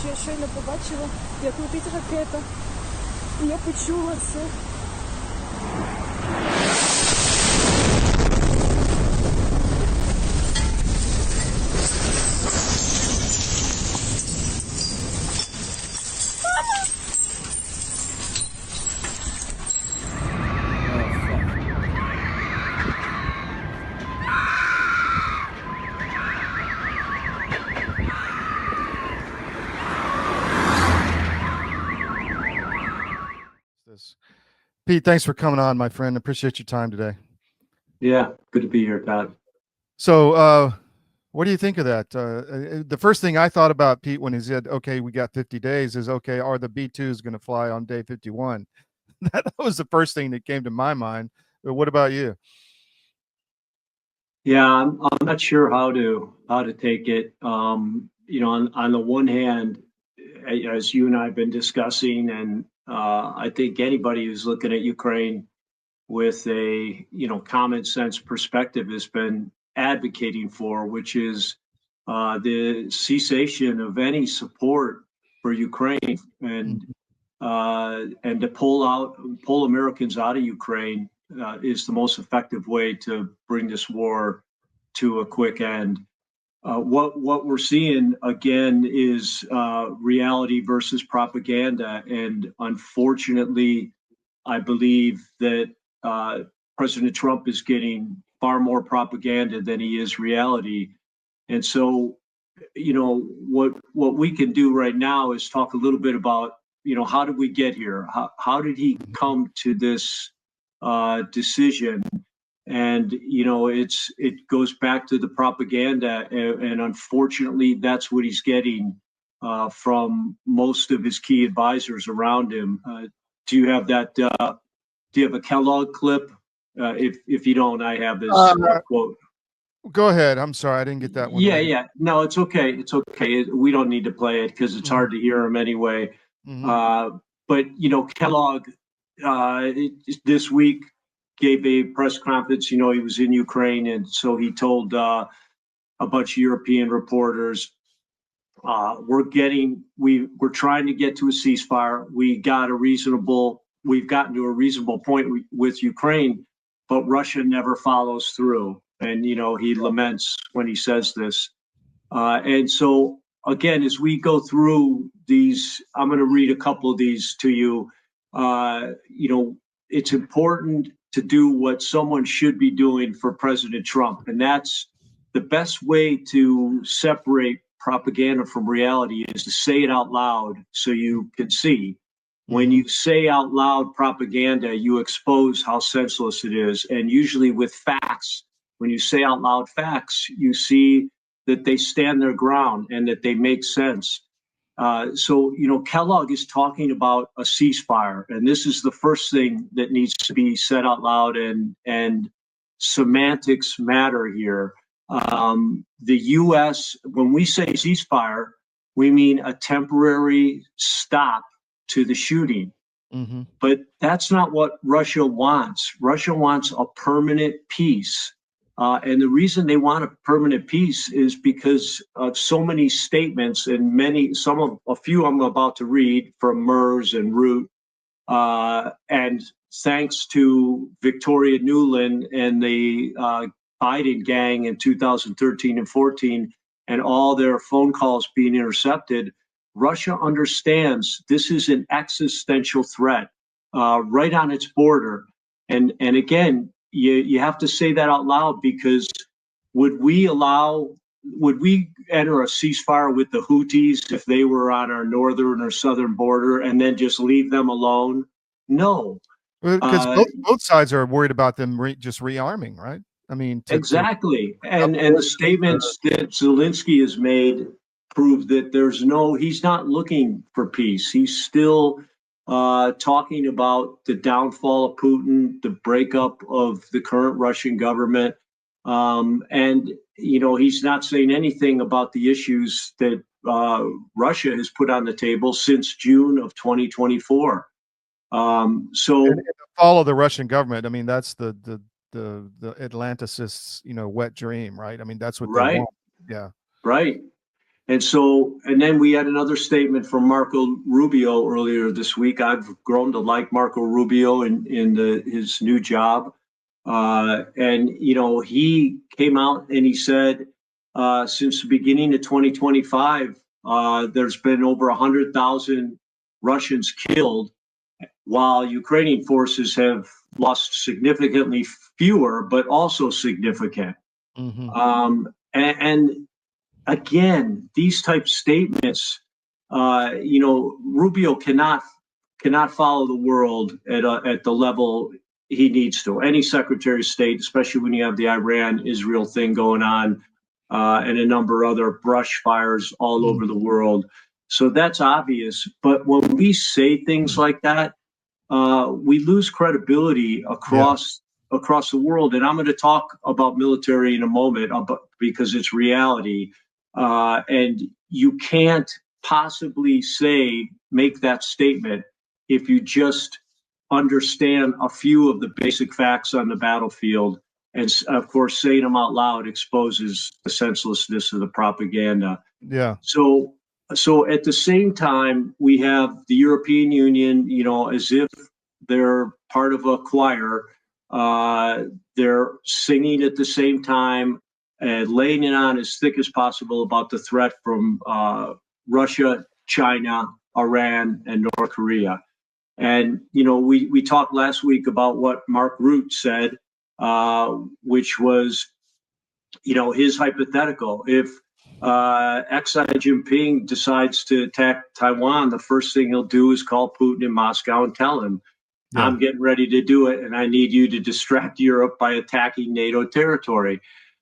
я щойно побачила, як летить ракета. І я почула це. Pete, thanks for coming on, my friend. Appreciate your time today. Yeah, good to be here, Todd. So, what do you think of that? The first thing I thought about, Pete, when he said, okay, we got 50 days is, okay, are the B-2s going to fly on day 51? That was the first thing that came to my mind. But what about you? Yeah, I'm not sure how to take it. On the one hand, as you and I have been discussing, and I think anybody who's looking at Ukraine with a common sense perspective has been advocating for, which is the cessation of any support for Ukraine and to pull Americans out of Ukraine is the most effective way to bring this war to a quick end. What we're seeing again is reality versus propaganda, and unfortunately, I believe that President Trump is getting far more propaganda than he is reality. And so, what we can do right now is talk a little bit about, how did we get here? How did he come to this decision? And, it goes back to the propaganda. And unfortunately, that's what he's getting from most of his key advisors around him. Do you have that? Do you have a Kellogg clip? If you don't, I have this quote. Go ahead. I'm sorry, I didn't get that one. Yeah. No, it's okay. It's okay. We don't need to play it because it's hard to hear him anyway. But Kellogg this week gave a press conference. He was in Ukraine, and so he told a bunch of European reporters, we're trying to get to a ceasefire. We've gotten to a reasonable point with Ukraine, but Russia never follows through. And, he laments when he says this. And so, again, as we go through these, I'm going to read a couple of these to you. It's important to do what someone should be doing for President Trump. And that's the best way to separate propaganda from reality is to say it out loud so you can see. When you say out loud propaganda, you expose how senseless it is. And usually with facts, when you say out loud facts, you see that they stand their ground and that they make sense. So Kellogg is talking about a ceasefire, and this is the first thing that needs to be said out loud, and semantics matter here. The U.S., when we say ceasefire, we mean a temporary stop to the shooting. But that's not what Russia wants. Russia wants a permanent peace. And the reason they want a permanent peace is because of so many statements and a few I'm about to read from MERS and Root. And thanks to Victoria Nuland and the Biden gang in 2013 and 14 and all their phone calls being intercepted, Russia understands this is an existential threat right on its border. And again, you have to say that out loud, because would we enter a ceasefire with the Houthis if they were on our northern or southern border and then just leave them alone? No. Because both sides are worried about them just rearming, right? I mean, exactly. And the statements that Zelensky has made prove that he's not looking for peace. He's still talking about the downfall of Putin, the breakup of the current Russian government. And, he's not saying anything about the issues that Russia has put on the table since June of 2024. So the fall of the Russian government, I mean, that's the Atlanticists, wet dream, right? I mean, that's what they want. Yeah. Right. And so, and then we had another statement from Marco Rubio earlier this week. I've grown to like Marco Rubio in his new job. And, you know, he came out and he said, since the beginning of 2025, there's been over 100,000 Russians killed, while Ukrainian forces have lost significantly fewer, but also significant. Mm-hmm. And again, these type statements, you know, Rubio cannot follow the world at the level he needs to. Any Secretary of State, especially when you have the Iran-Israel thing going on, and a number of other brush fires all over the world. So that's obvious. But when we say things like that, we lose credibility across the world. And I'm going to talk about military in a moment, because it's reality. And you can't possibly make that statement if you just understand a few of the basic facts on the battlefield. And of course, saying them out loud exposes the senselessness of the propaganda. Yeah. So at the same time, we have the European Union, you know, as if they're part of a choir. They're singing at the same time and laying it on as thick as possible about the threat from Russia, China, Iran, and North Korea. And, you know, we talked last week about what Mark Rutte said, which was, you know, his hypothetical. If Xi Jinping decides to attack Taiwan, the first thing he'll do is call Putin in Moscow and tell him, I'm getting ready to do it, and I need you to distract Europe by attacking NATO territory.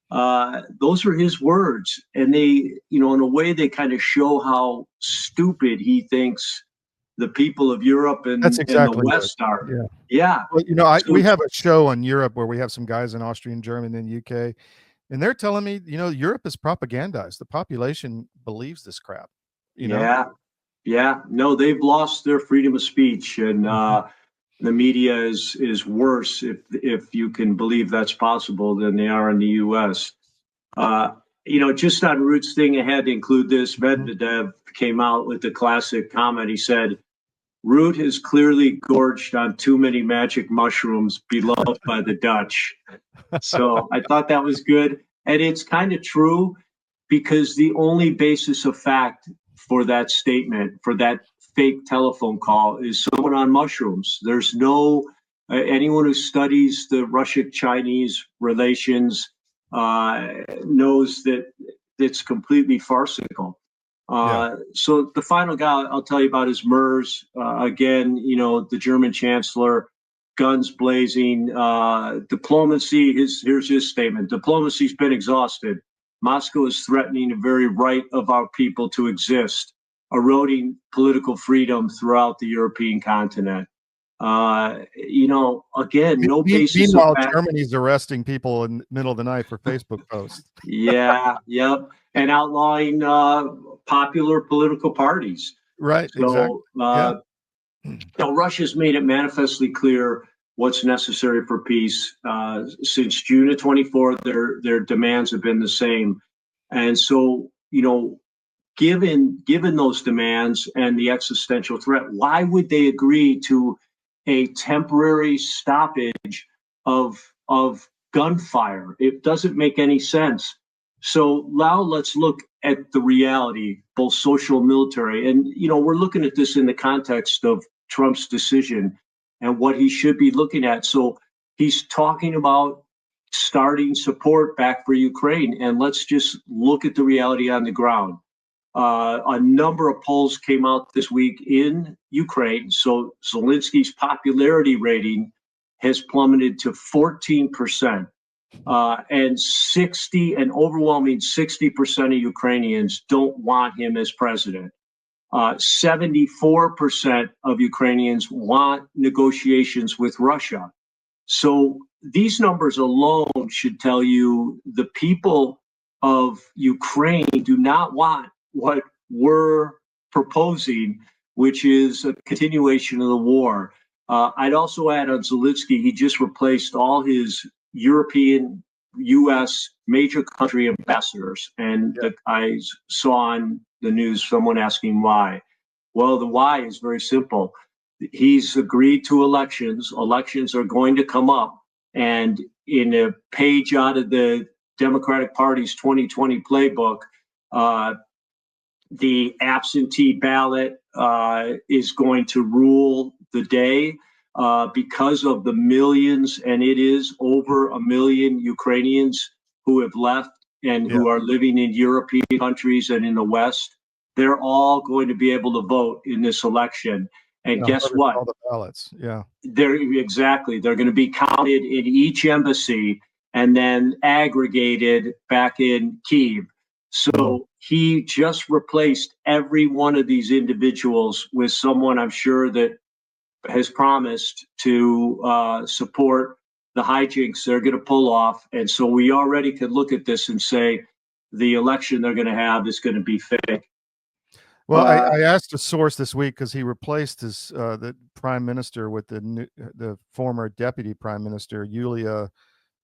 Those are his words. And they, you know, in a way, they kind of show how stupid he thinks the people of Europe and the West are. Yeah. Well, you know, we have a show on Europe where we have some guys in Austria and Germany and UK, and they're telling me, you know, Europe is propagandized. The population believes this crap. You know? Yeah. No, they've lost their freedom of speech, and the media is worse, if you can believe that's possible, than they are in the U.S. You know, just on Rutte's thing, I had to include this. Medvedev came out with the classic comment. He said, Rutte has clearly gorged on too many magic mushrooms beloved by the Dutch. So I thought that was good. And it's kind of true, because the only basis of fact for that statement, for that fake telephone call, is someone on mushrooms. There's no, anyone who studies the Russia-Chinese relations knows that it's completely farcical. So the final guy I'll tell you about is Merz. Again, you know, the German chancellor, guns blazing, diplomacy. Here's his statement. Diplomacy's been exhausted. Moscow is threatening the very right of our people to exist, eroding political freedom throughout the European continent. You know, again, no basis of fact. Germany's arresting people in the middle of the night for Facebook posts. And outlawing popular political parties. Right. So, exactly. Now, Russia's made it manifestly clear what's necessary for peace. Since June of 24, their demands have been the same. And so, you know, given those demands and the existential threat, why would they agree to a temporary stoppage of gunfire? It doesn't make any sense. So now let's look at the reality, both social and military. And, you know, we're looking at this in the context of Trump's decision and what he should be looking at. So he's talking about starting support back for Ukraine. And let's just look at the reality on the ground. A number of polls came out this week in Ukraine. So Zelensky's popularity rating has plummeted to 14%. And an overwhelming 60% of Ukrainians don't want him as president. 74% of Ukrainians want negotiations with Russia. So these numbers alone should tell you the people of Ukraine do not want what we're proposing, which is a continuation of the war. I'd also add on Zelensky, he just replaced all his European U.S. major country ambassadors. And I saw on the news someone asking why. Well, the why is very simple. He's agreed to elections. Elections are going to come up. And in a page out of the Democratic Party's 2020 playbook, the absentee ballot is going to rule the day because of the millions, and it is over 1 million Ukrainians who have left and who are living in European countries and in the West. They're all going to be able to vote in this election. And guess what? All the ballots. Yeah. They're going to be counted in each embassy and then aggregated back in Kyiv. So he just replaced every one of these individuals with someone I'm sure that has promised to support the hijinks they're going to pull off. And so we already could look at this and say the election they're going to have is going to be fake. Well, I asked a source this week because he replaced his the prime minister with the former deputy prime minister, Yulia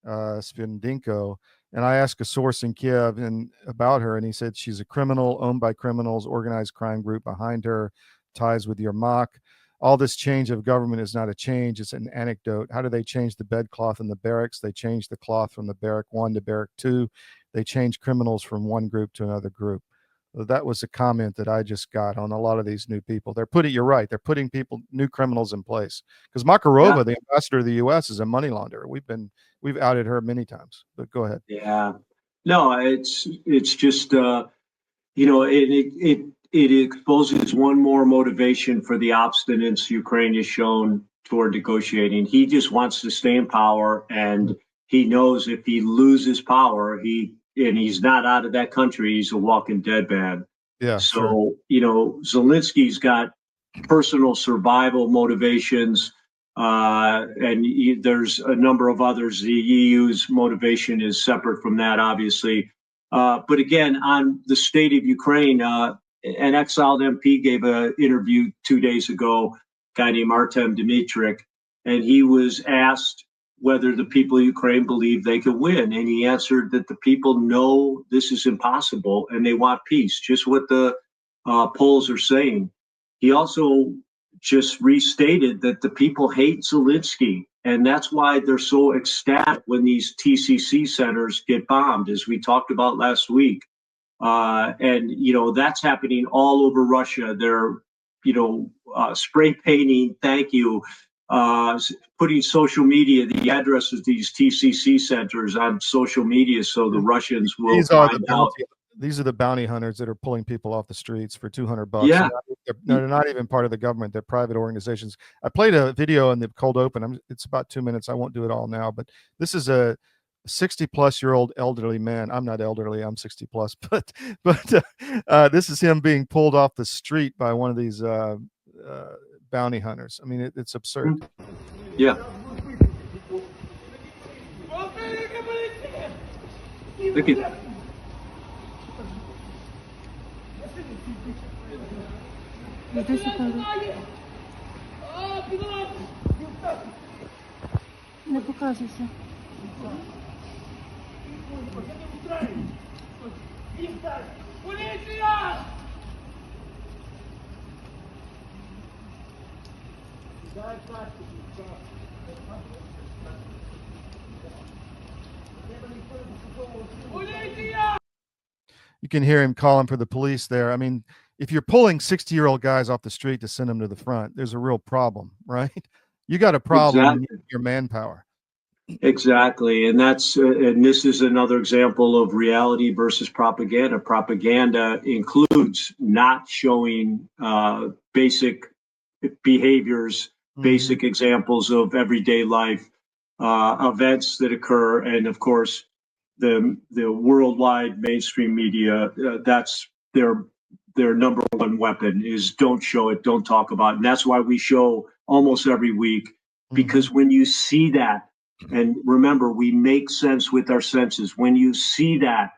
Svindinko. And I asked a source in Kiev about her, and he said she's a criminal owned by criminals, organized crime group behind her, ties with Yermak. All this change of government is not a change, it's an anecdote. How do they change the bedcloth in the barracks? They change the cloth from the barrack 1 to barrack 2. They change criminals from one group to another group. That was a comment that I just got on a lot of these new people. You're right. They're putting new criminals in place. Because Makarova, the ambassador of the U.S., is a money launderer. We've outed her many times. But go ahead. Yeah. No, it's just it exposes one more motivation for the obstinance Ukraine has shown toward negotiating. He just wants to stay in power, and he knows if he loses power, he's not out of that country, he's a walking dead man. Yeah. So, Zelensky's got personal survival motivations, and there's a number of others. The EU's motivation is separate from that, obviously. But again, on the state of Ukraine, an exiled MP gave an interview 2 days ago, a guy named Artem Dmytryk, and he was asked whether the people of Ukraine believe they could win. And he answered that the people know this is impossible and they want peace, just what the polls are saying. He also just restated that the people hate Zelensky, and that's why they're so ecstatic when these TCC centers get bombed, as we talked about last week. And that's happening all over Russia. They're, spray painting, thank you, putting social media, the addresses of these TCC centers on social media so the Russians will find out. These are the bounty hunters that are pulling people off the streets for $200. Yeah. They're not even part of the government. They're private organizations. I played a video in the cold open. It's about 2 minutes. I won't do it all now, but this is a 60-plus-year-old elderly man. I'm not elderly. I'm 60 plus, but this is him being pulled off the street by one of these bounty hunters. I mean, it's absurd. Yeah. Look at. Не показуйся. You can hear him calling for the police there. I mean, if you're pulling 60-year-old guys off the street to send them to the front, there's a real problem, right? You got a problem. Exactly. You need your manpower. Exactly. And this is another example of reality versus propaganda. Propaganda includes not showing basic behaviors, basic examples of everyday life, events that occur. And of course, the worldwide mainstream media, that's their number one weapon is don't show it, don't talk about it. And that's why we show almost every week, because when you see that, and remember, we make sense with our senses. When you see that,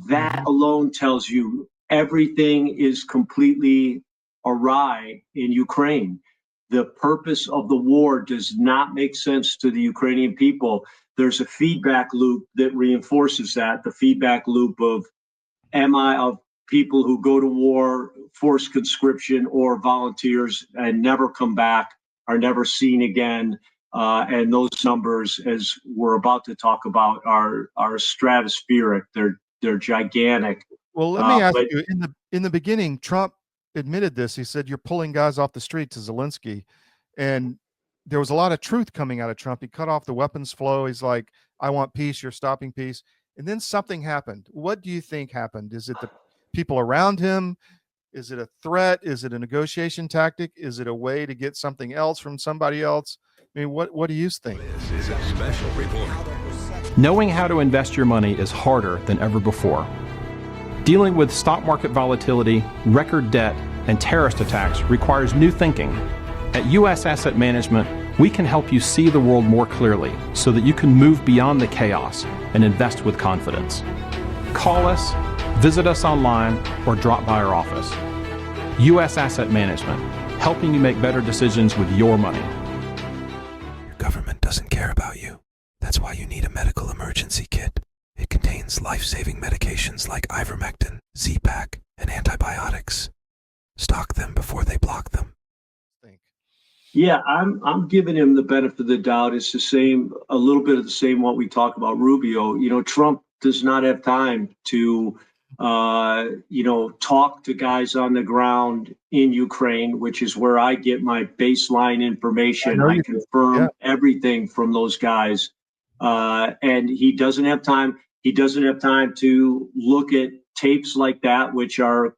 that alone tells you everything is completely awry in Ukraine. the purpose of the war does not make sense to the Ukrainian people. There's a feedback loop that reinforces that, the feedback loop of people who go to war, forced conscription, or volunteers and never come back, are never seen again. And those numbers, as we're about to talk about, are stratospheric. They're gigantic. Well, let me ask but you, in the beginning, Trump admitted this. He said, you're pulling guys off the street to Zelensky. And there was a lot of truth coming out of Trump. He cut off the weapons flow. He's like, I want peace. You're stopping peace. And then something happened. What do you think happened? Is it the people around him? Is it a threat? Is it a negotiation tactic? Is it a way to get something else from somebody else? I mean, what do you think? This is a special report. Knowing how to invest your money is harder than ever before. Dealing with stock market volatility, record debt, and terrorist attacks requires new thinking. At U.S. Asset Management, we can help you see the world more clearly so that you can move beyond the chaos and invest with confidence. Call us, visit us online, or drop by our office. U.S. Asset Management, helping you make better decisions with your money. Your government doesn't care about you. That's why you need a medical emergency kit. It contains life-saving medications like ivermectin, Z-Pak, and antibiotics. Stock them before they block them. Yeah, I'm giving him the benefit of the doubt. It's the same, a little bit of the same what we talk about Rubio. You know, Trump does not have time to, talk to guys on the ground in Ukraine, which is where I get my baseline information. I confirm everything from those guys. And he doesn't have time. He doesn't have time to look at tapes like that, which are,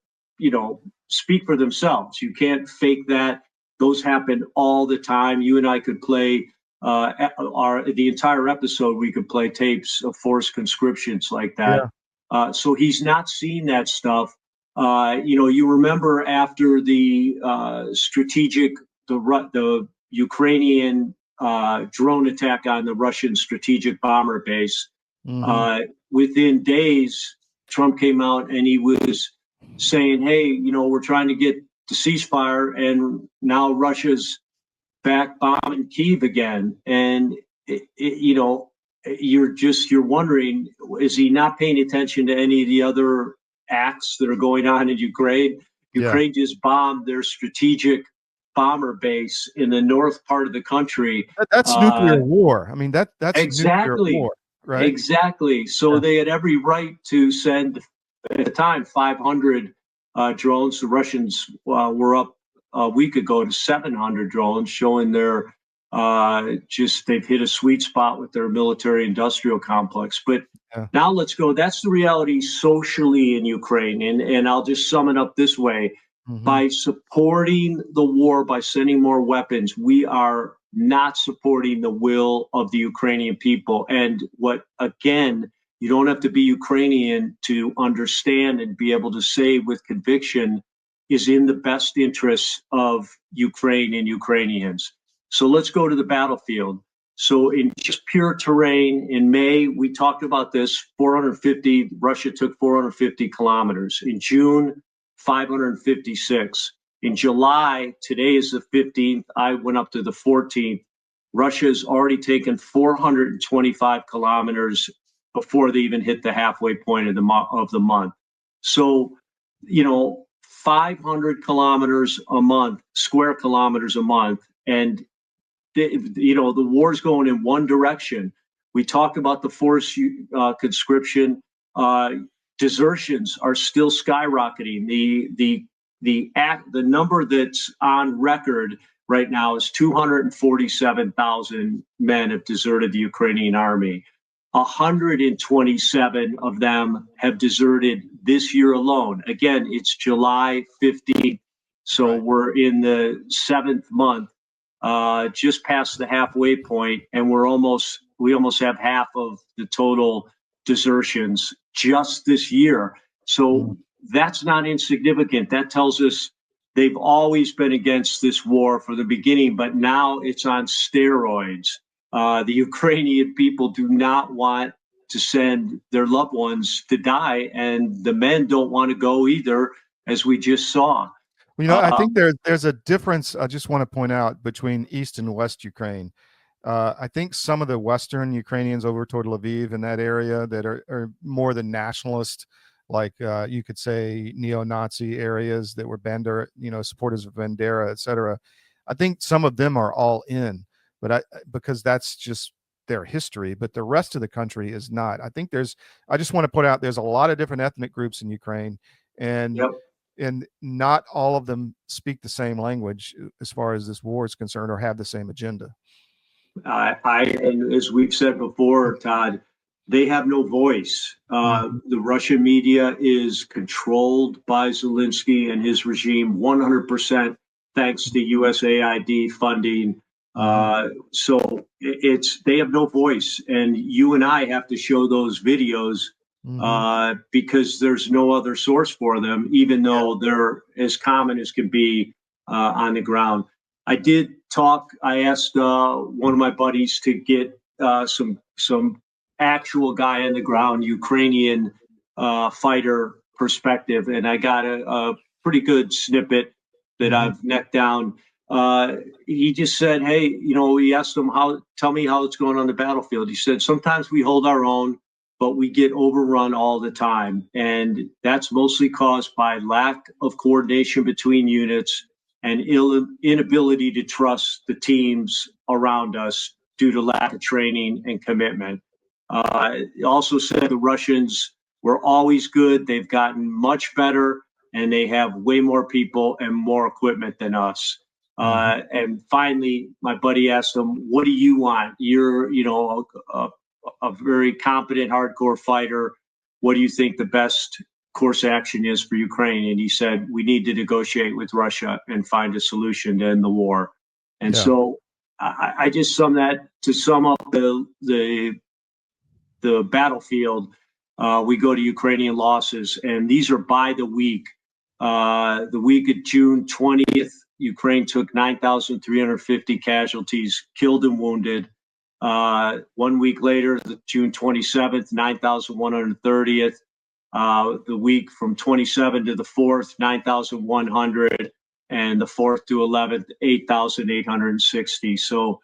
speak for themselves. You can't fake that. Those happen all the time. You and I could play the entire episode. We could play tapes of forced conscriptions like that. Yeah. So he's not seen that stuff. You remember after the the Ukrainian drone attack on the Russian strategic bomber base. Within days, Trump came out and he was saying, "Hey, we're trying to get the ceasefire, and now Russia's back bombing Kyiv again." And you're wondering, is he not paying attention to any of the other acts that are going on in Ukraine? Ukraine just bombed their strategic bomber base in the north part of the country. That's nuclear war. I mean, that's exactly nuclear war, right? Exactly. So they had every right to send, at the time, 500 drones. The Russians were up a week ago to 700 drones, showing they're they've hit a sweet spot with their military-industrial complex. But now let's go. That's the reality socially in Ukraine, and I'll just sum it up this way. By supporting the war, by sending more weapons, we are not supporting the will of the Ukrainian people. And again, you don't have to be Ukrainian to understand and be able to say with conviction is in the best interests of Ukraine and Ukrainians. So let's go to the battlefield. So in just pure terrain, in May, we talked about this, Russia took 450 kilometers. In June, 556. In July, today is the 15th, I went up to the 14th. Russia's already taken 425 kilometers before they even hit the halfway point of the month. So, 500 kilometers a month, square kilometers a month, and the war's going in one direction. We talked about the forced conscription. Desertions are still skyrocketing. The number that's on record right now is 247,000 men have deserted the Ukrainian army. 127 of them have deserted this year alone. Again, it's July 15th, so we're in the 7th month, just past the halfway point, and we almost have half of the total desertions just this year. So that's not insignificant. That tells us they've always been against this war from the beginning, but now it's on steroids. The Ukrainian people do not want to send their loved ones to die, and the men don't want to go either, as we just saw. Well, I think there's a difference. I just want to point out between East and West Ukraine. I think some of the Western Ukrainians over toward Lviv in that area that are more the nationalist, like you could say neo-Nazi areas that were Bandera, supporters of Bandera, etc. I think some of them are all in, but because that's just their history. But the rest of the country is not. I think I just want to point out there's a lot of different ethnic groups in Ukraine, and Yep. and not all of them speak the same language as far as this war is concerned or have the same agenda. And as we've said before, Todd, they have no voice. The Russian media is controlled by Zelensky and his regime 100% thanks to USAID funding. So they have no voice, and you and I have to show those videos because there's no other source for them, even though they're as common as can be on the ground. I asked one of my buddies to get some actual guy on the ground Ukrainian fighter perspective, and I got a pretty good snippet that I've necked down. He just said, "Hey, he asked him tell me how it's going on the battlefield." He said, "Sometimes we hold our own, but we get overrun all the time, and that's mostly caused by lack of coordination between units and inability to trust the teams around us due to lack of training and commitment." He also said the Russians were always good. They've gotten much better, and they have way more people and more equipment than us. And finally, my buddy asked him, "What do you want? You're, a very competent, hardcore fighter. What do you think the best course action is for Ukraine?" And he said, "We need to negotiate with Russia and find a solution to end the war." And so I just sum up the battlefield. We go to Ukrainian losses, and these are by the week. The week of June 20th, Ukraine took 9,350 casualties, killed and wounded. 1 week later, June 27th, 9,130th. The week from 27 to the 4th, 9,100, and the 4th to 11th, 8,860. So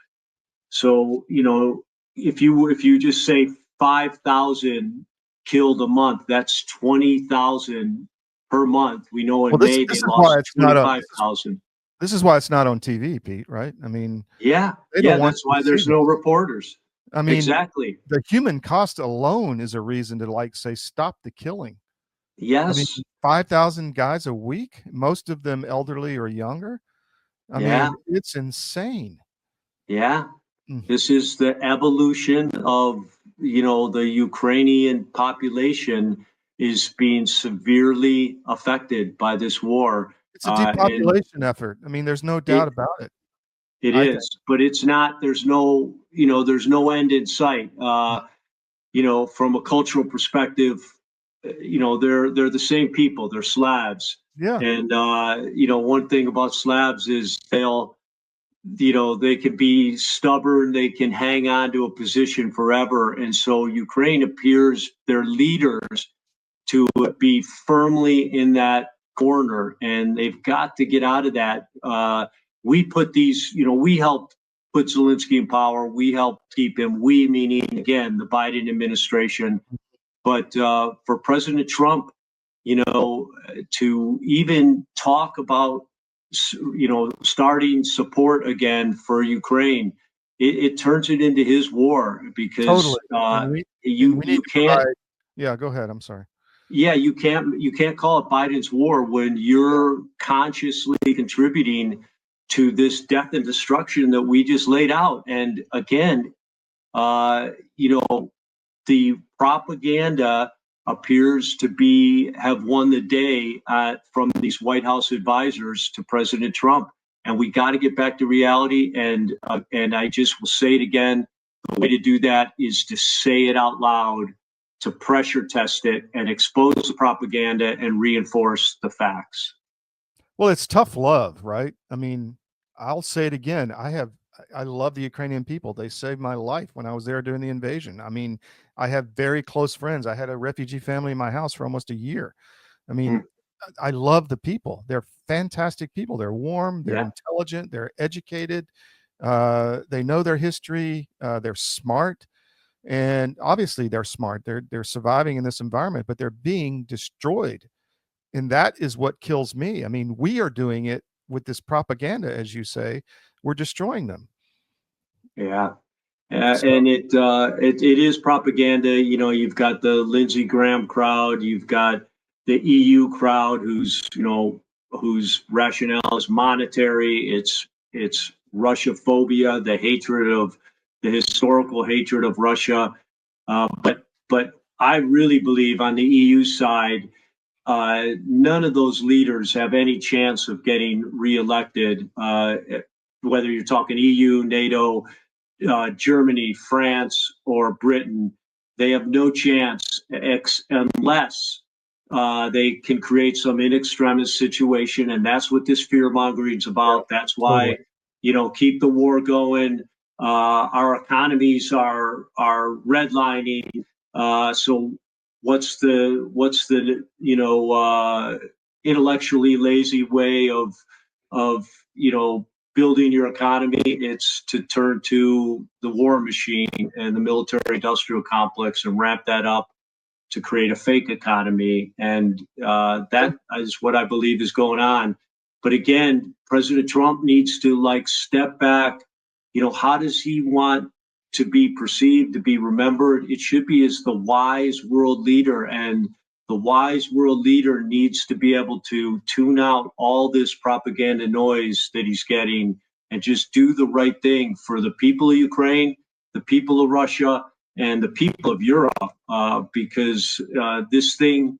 if you just say 5,000 killed a month, that's 20,000 per month. We know in May they lost 25,000. This is why it's not on TV, Pete, right? I mean, that's why there's no reporters. I mean, exactly. The human cost alone is a reason to say, stop the killing. Yes. I mean, 5,000 guys a week, most of them elderly or younger. I mean, it's insane. Yeah. This is the evolution of, the Ukrainian population is being severely affected by this war. It's a depopulation effort. I mean, there's no doubt about it. It is, but it's not. There's no end in sight. From a cultural perspective, they're the same people. They're Slavs. Yeah. And one thing about Slavs is they can be stubborn. They can hang on to a position forever. And so Ukraine appears their leaders to be firmly in that corner, and they've got to get out of that. We helped put Zelensky in power. We helped keep him. We, meaning, again, the Biden administration. But for President Trump, to even talk about, starting support again for Ukraine, it turns it into his war because you can't. Yeah, go ahead. I'm sorry. Yeah, you can't call it Biden's war when you're consciously contributing to this death and destruction that we just laid out. And again, the propaganda appears to have won the day from these White House advisors to President Trump. And we got to get back to reality. And I just will say it again. The way to do that is to say it out loud, to pressure test it and expose the propaganda and reinforce the facts. Well, it's tough love, right? I mean, I'll say it again. I love the Ukrainian people. They saved my life when I was there during the invasion. I mean, I have very close friends. I had a refugee family in my house for almost a year. I mean, I love the people. They're fantastic people. They're warm, they're Yeah. intelligent, they're educated, they know their history, they're smart, and obviously they're smart. They're surviving in this environment, but they're being destroyed. And that is what kills me. I mean, we are doing it with this propaganda, as you say. We're destroying them. Yeah. So, And it is propaganda. You know, you've got the Lindsey Graham crowd, you've got the EU crowd, whose rationale is monetary. It's Russia phobia, the historical hatred of Russia. But I really believe on the EU side, none of those leaders have any chance of getting reelected. Whether you're talking EU, NATO, Germany, France, or Britain, they have no chance unless they can create some in extremis situation, and that's what this fear mongering is about. yeah, That's why, totally. keep the war going. Our economies are redlining. So what's the intellectually lazy way of building your economy? It's to turn to the war machine and the military industrial complex and ramp that up to create a fake economy. And that is what I believe is going on. But again, President Trump needs to step back. How does he want to be perceived, to be remembered? It should be as the wise world leader. And the wise world leader needs to be able to tune out all this propaganda noise that he's getting and just do the right thing for the people of Ukraine, the people of Russia, and the people of Europe, because this thing,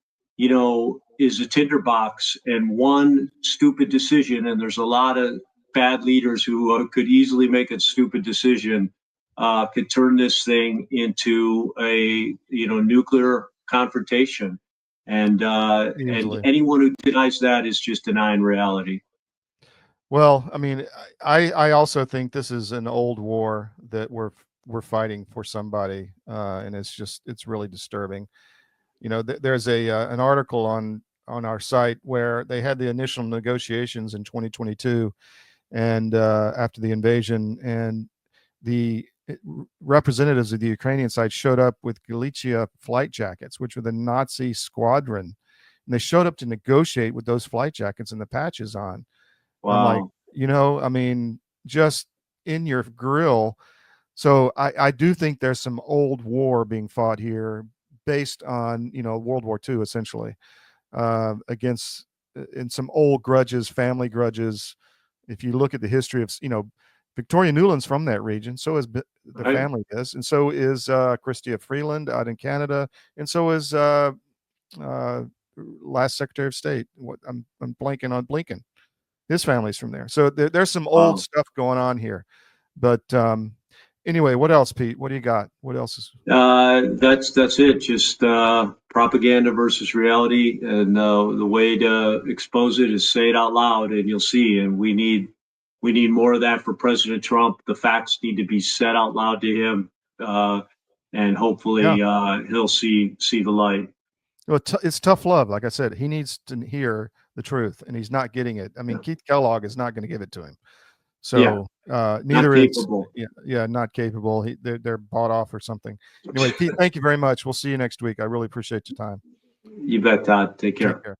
is a tinderbox, and one stupid decision, and there's a lot of bad leaders who could easily make a stupid decision, could turn this thing into a nuclear confrontation, and Easily. anyone who denies that is just denying reality. Well, I mean, I also think this is an old war that we're fighting for somebody, and it's really disturbing. There's an article on our site where they had the initial negotiations in 2022, and after the invasion, and the representatives of the Ukrainian side showed up with Galicia flight jackets, which were the Nazi squadron, and they showed up to negotiate with those flight jackets and the patches on. I'm like, Wow. I mean, just in your grill. So I do think there's some old war being fought here based on, World War II, essentially, against in some old grudges, family grudges. If you look at the history of, Victoria Newland's from that region, so is the Right. family is, and so is Chrystia Freeland out in Canada, and so is uh, last Secretary of State. I'm blanking on Blinken. His family's from there. So there's some old Wow. stuff going on here. But anyway, what else, Pete? What do you got? What else is? That's it. Just propaganda versus reality, and the way to expose it is say it out loud, and you'll see. And we need more of that for President Trump. The facts need to be said out loud to him, and Yeah. hopefully he'll see the light. Well, it's tough love. Like I said, he needs to hear the truth, and he's not getting it. I mean, Keith Kellogg is not going to give it to him. Yeah, So not neither is, capable. yeah, not capable. They're bought off or something. Anyway, Pete, thank you very much. We'll see you next week. I really appreciate your time. You bet, Todd. Take Take care. care.